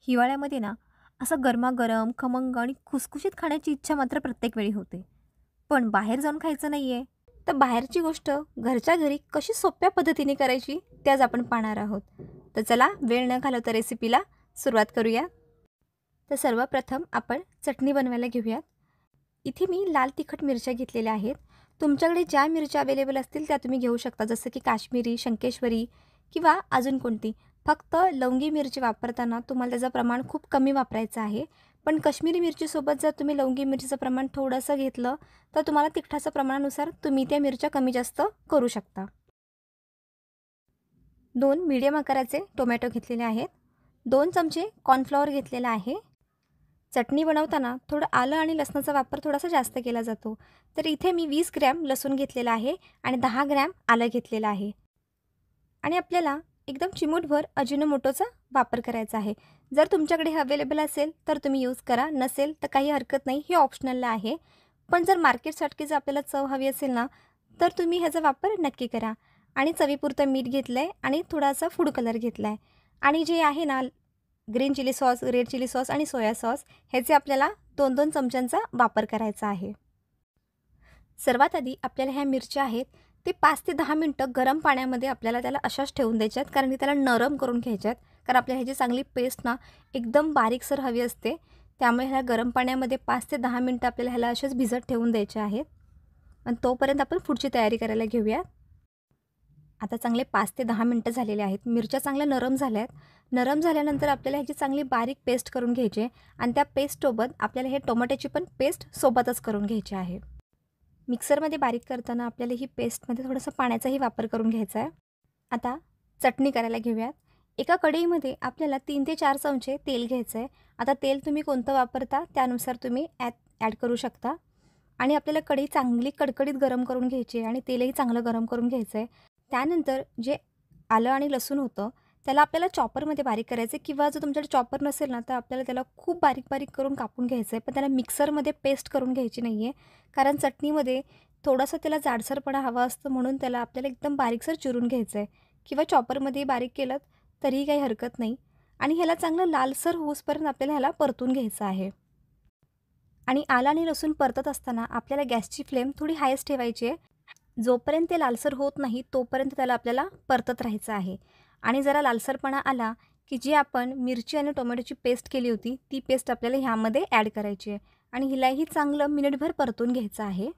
हिवाळ्यामध्ये ना असं गरमागरम, खमंग आणि खुसखुशीत खाण्याची इच्छा मात्र प्रत्येक वेळी होते. पण बाहेर जाऊन खायचं नाहीये, तर बाहेरची गोष्ट घरच्या घरी कशी सोप्या पद्धतीने करायची ते आज आपण पाहणार आहोत. तर चला वेळ न घालवता रेसिपीला सुरुवात करूया. तर सर्वप्रथम आपण चटणी बनवायला घेऊयात. इथे मी लाल तिखट मिरच्या घेतलेल्या आहेत. तुमच्याकडे ज्या मिरच्या अवेलेबल असतील त्या तुम्ही घेऊ शकता, जसं की काश्मीरी, शंकेश्वरी किंवा अजून कोणती. फक्त लवंगी मिरची वापरताना तुम्हाला त्याचं प्रमाण खूप कमी वापरायचं आहे. पण काश्मीरी मिरचीसोबत जर तुम्ही लवंगी मिरचीचं प्रमाण थोडंसं घेतलं तर तुम्हाला तिखटाच्या प्रमाणानुसार तुम्ही त्या मिरच्या कमी जास्त करू शकता. 2 मीडियम आकाराचे टोमॅटो घेतलेले आहेत. 2 चमचे कॉर्नफ्लॉवर घेतलेला आहे. चटणी बनवताना थोडं आलं आणि लसणाचा वापर थोडासा जास्त केला जातो. तर इथे मी 20 ग्रॅम लसूण घेतलेला आहे आणि 10 ग्रॅम आलं घेतलेलं आहे. आणि आपल्याला एकदम चिमूटभर अजिनोमोटोचा वापर करायचा आहे. जर तुमच्याकडे हे अवेलेबल असेल तर तुम्ही यूज करा, नसेल तर काही हरकत नाही, हे ऑप्शनलला आहे. पण जर मार्केटसाठी जर आपल्याला चव हवी असेल ना, तर तुम्ही ह्याचा वापर नक्की करा. आणि चवीपुरतं मीठ घेतलं आहे आणि थोडासा फूड कलर घेतला आहे. आणि जे आहे ना, green chilli sauce, red chilli sauce आणि सोया सॉस ह्याचे आपल्याला 2-2 चमच्यांचा वापर करायचा आहे. सर्वात आधी आपल्याला ह्या मिरच्या आहेत ते 5 ते 10 मिनटं गरम पाण्यामध्ये आपल्याला त्याला अशाच ठेवून द्यायच्यात, कारण की त्याला नरम करून घ्यायच्यात. कारण आपल्याला ह्याची चांगली पेस्ट ना एकदम बारीकसर हवी असते. त्यामुळे ह्या गरम पाण्यामध्ये 5 ते 10 मिनटं आपल्याला ह्याला असेच भिजत ठेवून द्यायचे आहेत. आणि तोपर्यंत आपण पुढची तयारी करायला घेऊया. आता चांगले 5 ते 10 मिनटं झालेले आहेत. मिरच्या चांगल्या नरम झाल्या आहेत. नरम झाल्यानंतर आपल्याला ह्याची चांगली बारीक पेस्ट करून घ्यायची आहे आणि त्या पेस्टसोबत आपल्याला हे टोमॅटोची पण पेस्ट सोबतच करून घ्यायची आहे. मिक्सरमध्ये बारीक करताना आपल्याला ही पेस्टमध्ये थोडंसं पाण्याचाही वापर करून घ्यायचा आहे. आता चटणी करायला घेऊयात. एका कढईमध्ये आपल्याला 3 ते 4 चमचे तेल घ्यायचं आहे. आता तेल तुम्ही कोणतं वापरता त्यानुसार तुम्ही ॲड करू शकता. आणि आपल्याला कढई चांगली कडकडीत गरम करून घ्यायची आहे आणि तेलही चांगलं गरम करून घ्यायचं आहे. त्यानंतर जे आलं आणि लसूण होतं त्याला आपल्याला चॉपरमध्ये बारीक करायचं आहे, किंवा जर तुमच्याकडे चॉपर नसेल ना तर आपल्याला त्याला खूप बारीक बारीक करून कापून घ्यायचं आहे. पण त्याला मिक्सरमध्ये पेस्ट करून घ्यायची नाही आहे, कारण चटणीमध्ये थोडासा त्याला जाडसरपणा हवा असतं, म्हणून त्याला आपल्याला एकदम बारीकसर चिरून घ्यायचं आहे. किंवा चॉपरमध्ये बारीक केलं तरीही काही हरकत नाही. आणि ह्याला चांगलं लालसर होईपर्यंत आपल्याला ह्याला परतून घ्यायचं आहे. आणि आलं आणि लसूण परतत असताना आपल्याला गॅसची फ्लेम थोडी हायच ठेवायची आहे. जोपर्यंत ते लालसर होत नाही तोपर्यंत त्याला आपल्याला परतत राहायचं आहे. आणि जरा लालसरपणा आला की जी आपण मिरची आणि टोमॅटोची पेस्ट केली होती ती पेस्ट आपल्याला ह्यामध्ये ॲड करायची आहे आणि हिलाही चांगलं मिनिटभर परतून घ्यायचं आहे.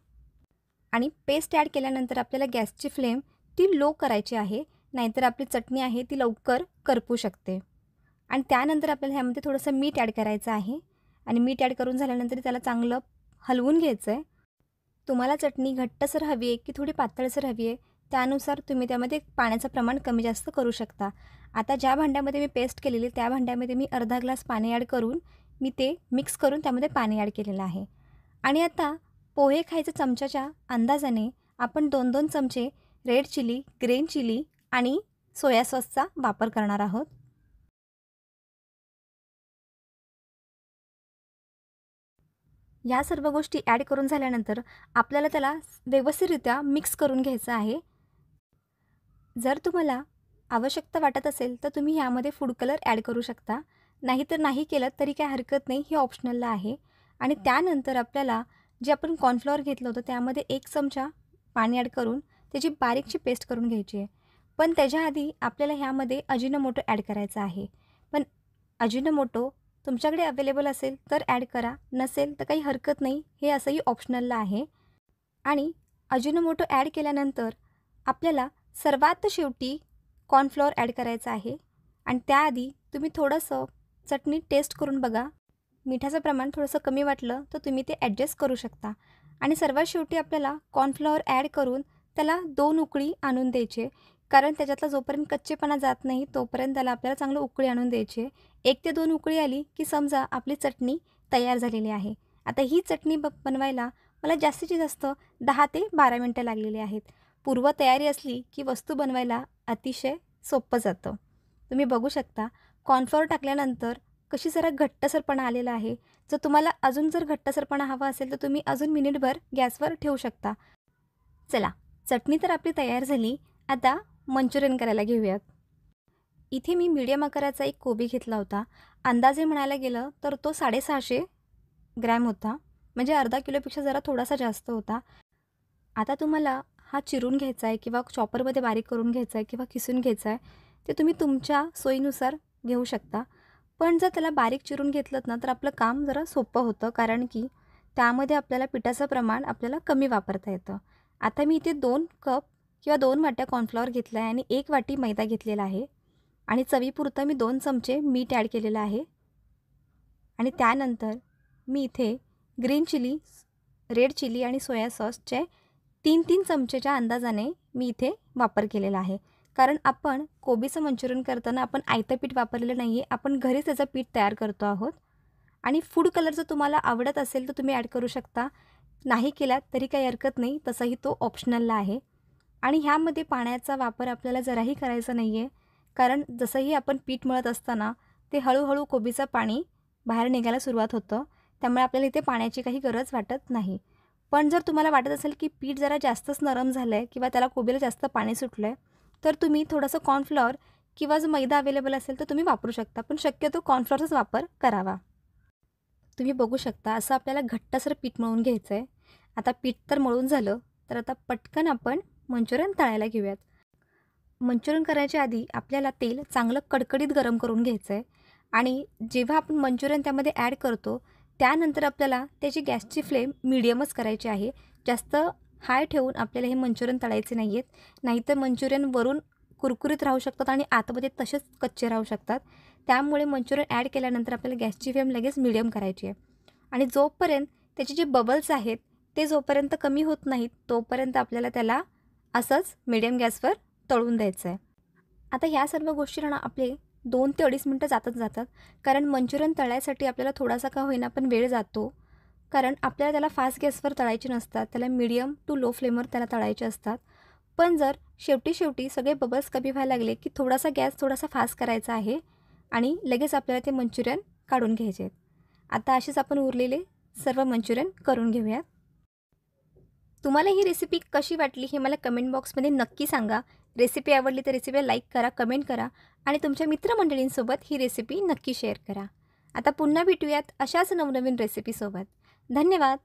आणि पेस्ट ॲड केल्यानंतर आपल्याला गॅसची फ्लेम ती लो करायची आहे, नाहीतर आपली चटणी आहे ती लवकर करपू शकते. आणि त्यानंतर आपल्याला ह्यामध्ये थोडंसं मीठ ॲड करायचं आहे आणि मीठ ॲड करून झाल्यानंतर त्याला चांगलं हलवून घ्यायचं आहे. तुम्हाला चटणी घट्टसर हवी आहे की थोडी पातळसर हवी आहे त्यानुसार तुम्ही त्यामध्ये पाण्याचं प्रमाण कमी जास्त करू शकता. आता ज्या भांड्यामध्ये मी पेस्ट केलेली त्या भांड्यामध्ये मी अर्धा ग्लास पाणी ॲड करून मी ते मिक्स करून त्यामध्ये पाणी ॲड केलेलं आहे. आणि आता पोहे खायच्या चमच्याच्या अंदाजाने आपण 2-2 चमचे रेड चिली, ग्रीन चिली आणि सोया सॉसचा वापर करणार आहोत. ह्या सर्व गोष्टी ॲड करून झाल्यानंतर आपल्याला त्याला व्यवस्थितरित्या मिक्स करून घ्यायचं आहे. जर तुम्हाला आवश्यकता वाटत असेल तर तुम्ही ह्यामध्ये फूड कलर ॲड करू शकता, नाहीतर नाही केलं तरी काही हरकत नाही, हे ऑप्शनलला आहे. आणि त्यानंतर आपल्याला जे आपण कॉर्नफ्लॉवर घेतलं होतं त्यामध्ये 1 चमचा पाणी ॲड करून त्याची बारीकशी पेस्ट करून घ्यायची आहे. पण त्याच्या आधी आपल्याला ह्यामध्ये अजिनोमोटो ॲड करायचा आहे. पण अजिनोमोटो तुमच्याकडे अवेलेबल असेल तर ॲड करा, नसेल तर काही हरकत नाही, हे असंही ऑप्शनलला आहे. आणि अजिनोमोटो ॲड केल्यानंतर आपल्याला सर्वात शेवटी कॉर्नफ्लॉवर ॲड करायचं आहे. आणि त्याआधी तुम्ही थोडंसं चटणी टेस्ट करून बघा. मिठाचं प्रमाण थोडंसं कमी वाटलं तर तुम्ही ते ॲडजस्ट करू शकता. आणि सर्वात शेवटी आपल्याला कॉर्नफ्लॉवर ॲड करून त्याला 2 उकळी आणून द्यायचे, कारण त्याच्यातला जोपर्यंत कच्चेपणा जात नाही तोपर्यंत त्याला आपल्याला चांगलं उकळी आणून द्यायची. 1 ते 2 उकळी आली की समजा आपली चटणी तयार झालेली आहे. आता ही चटणी बनवायला मला जास्तीत जास्त 10 ते 12 मिनटं लागलेली आहेत. पूर्वतयारी असली की वस्तू बनवायला अतिशय सोपं जातं. तुम्ही बघू शकता कॉर्नफ्लॉवर टाकल्यानंतर कशी जरा घट्टसरपणा आलेला आहे. जर तुम्हाला अजून जर घट्टसरपणा हवा असेल तर तुम्ही अजून मिनिटभर गॅसवर ठेवू शकता. चला, चटणी तर आपली तयार झाली. आता मंचुरियन करायला घेऊयात. इथे मी मीडियम आकाराचा एक कोबी घेतला होता. अंदाजे म्हणायला गेलं तर तो 650 ग्रॅम होता. म्हणजे अर्धा किलोपेक्षा जरा थोडासा जास्त होता. आता तुम्हाला हा चिरून घ्यायचा आहे किंवा चॉपरमध्ये बारीक करून घ्यायचा आहे किंवा किसून घ्यायचा आहे, ते तुम्ही तुमच्या सोयीनुसार घेऊ शकता. पण जर त्याला बारीक चिरून घेतलंत ना, तर आपलं काम जरा सोपं होतं, कारण की त्यामध्ये आपल्याला पिठाचं प्रमाण आपल्याला कमी वापरता येतं. आता मी इथे 2 कप किंवा 2 वाट्या कॉर्नफ्लॉवर घेतला आहे आणि 1 वाटी मैदा घेतलेला आहे आणि चवीपुरतं मी 2 चमचे मीठ ॲड केलेलं आहे आणि त्यानंतर मी इथे ग्रीन चिली, रेड चिली आणि सोया सॉसचे 3-3 चमचेच्या अंदाजाने मी इथे वापर केलेला आहे. कारण आपण कोबीचं मंचुरियन करताना आपण आयतं पीठ वापरलेलं नाही आहे. आपण घरीच त्याचं पीठ तयार करतो आहोत. आणि फूड कलर जर तुम्हाला आवडत असेल तर तुम्ही ॲड करू शकता. नाही केलात तरी काही हरकत नाही. तसाही तो ऑप्शनलला आहे. आणि ह्यामध्ये पाण्याचा वापर आपल्याला जराही करायचा नाही आहे. कारण जसंही आपण पीठ मळत असताना ते हळूहळू कोबीचं पाणी बाहेर निघायला सुरुवात होतं. त्यामुळे आपल्याला इथे पाण्याची काही गरज वाटत नाही. पण जर तुम्हाला वाटत असेल की पीठ जरा जास्तच नरम झालं आहे किंवा त्याला कोबीला जास्त पाणी सुटलं आहे, तर तुम्ही थोडंसं कॉर्नफ्लॉवर किंवा जर मैदा अवेलेबल असेल तर तुम्ही वापरू शकता. पण शक्यतो कॉर्नफ्लॉवरचाच वापर करावा. तुम्ही बघू शकता असं आपल्याला घट्टसर पीठ मळून घ्यायचं आहे. आता पीठ तर मळून झालं, तर आता पटकन आपण मंचुरियन तळायला घेऊयात. मंचुरियन करायच्या आधी आपल्याला तेल चांगलं कडकडीत गरम करून घ्यायचं आहे आणि जेव्हा आपण मंचुरियन त्यामध्ये ॲड करतो, त्यानंतर आपल्याला त्याची गॅसची फ्लेम मीडियमच करायची आहे. जास्त हाय ठेवून आपल्याला हे मंचुरियन तळायचे नाही आहेत. नाहीतर मंचुरियन वरून कुरकुरीत राहू शकतात आणि आतमध्ये तसेच कच्चे राहू शकतात. त्यामुळे मंचुरियन ॲड केल्यानंतर आपल्याला गॅसची फ्लेम लगेच मीडियम करायची आहे आणि जोपर्यंत त्याचे जे बबल्स आहेत ते जोपर्यंत कमी होत नाहीत, तोपर्यंत आपल्याला त्याला असंच मीडियम गॅसवर तळून द्यायचं आहे. आता ह्या सर्व गोष्टींना ना आपले 2 ते 2.5 मिनटं जातात. कारण मंचुरियन तळण्यासाठी आपल्याला थोडासा का होईना पण वेळ जातो. कारण आपल्याला त्याला फास्ट गॅसवर तळायचे नसतात. त्याला मीडियम टू लो फ्लेमवर त्याला तळायचे असतात. पण जर शेवटी सगळे बबल्स कमी व्हायला लागले की थोडासा गॅस थोडासा फास्ट करायचा आहे आणि लगेच आपल्याला ते मंचुरियन काढून घ्यायचे आहेत. आता असेच आपण उरलेले सर्व मंचुरियन करून घेऊयात. तुम्हाला ही रेसिपी कशी वाटली हे मला कमेंट बॉक्समध्ये नक्की सांगा. रेसिपी आवडली तर रेसिपीला लाईक करा, कमेंट करा आणि तुमच्या मित्रमंडळींसोबत ही रेसिपी नक्की शेअर करा. आता पुन्हा भेटूयात अशाच नवनवीन रेसिपीसोबत. धन्यवाद.